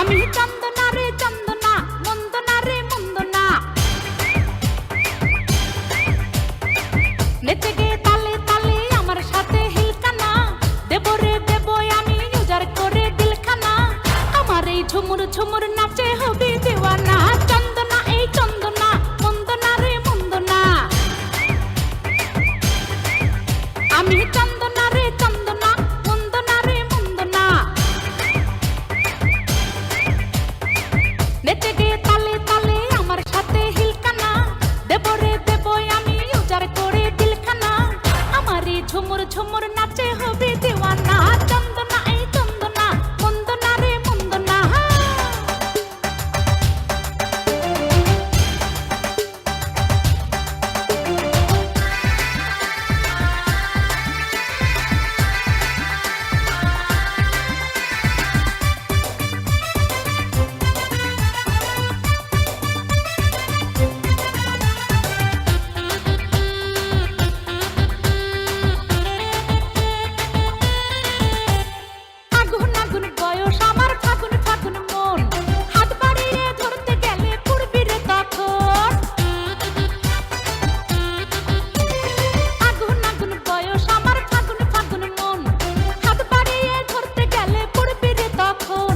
আমি চন্দনা রে চন্দনা, মন্দনা রে মন্দনা, নেচে গে তালে তালে আমার সাথে হিলকানা, দেব রে দেব আমি উজাড় করে দিলখানা, আমার এই ঝুমুর ঝুমুর নাচে হবে দিওয়ানা। চন্দনা এই চন্দনা, মন্দনা রে মন্দনা, আমি চন্দনা রে চন্দনা, মন্দনা রে মন্দনা, নেচে গে তালে তালে আমার সাথে হিলকানা, দেব রে দেব আমি উজাড় করে দিলখানা, আমার এই ঝুমুর ঝুমুর নাচে হবে দিওয়ানা। চন্দনা এই চন্দনা, মন্দনা রে মন্দনা। আগুন আগুন বয়স আমার, ফাগুন ফাগুন মন, হাত বাড়িয়ে ধরতে গেলে পড়বি রে তখন। আগুন আগুন বয়স আমার, ফাগুন ফাগুন মন, হাত বাড়িয়ে ধরতে গেলে পড়বি রে তখন।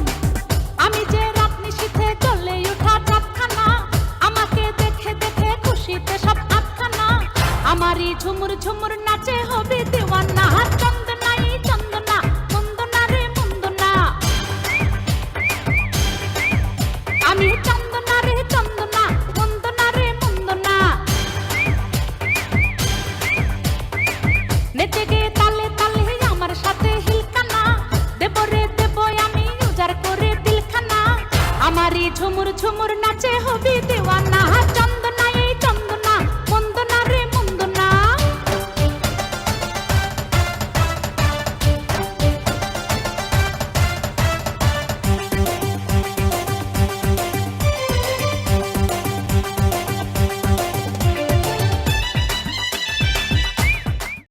আমি যে রাত নিশীথে জ্বলে ওঠা চাঁদখানা, আমাকে দেখে দেখে খুশিতে সব আটখানা, আমারই ঝুমুর ঝুমুর নাচে হবে দিওয়ানা। চন্দনা এই চন্দনা, মন্দনা রে মন্দনা, আমি চন্দনা রে চন্দনা, মন্দনা রে মন্দনা, নেচে গে তালে তালে আমার সাথে হিলকানা, দেব রে দেব আমি উজাড় করে দিলখানা, আমারই ঝুমুর ঝুমুর নাচে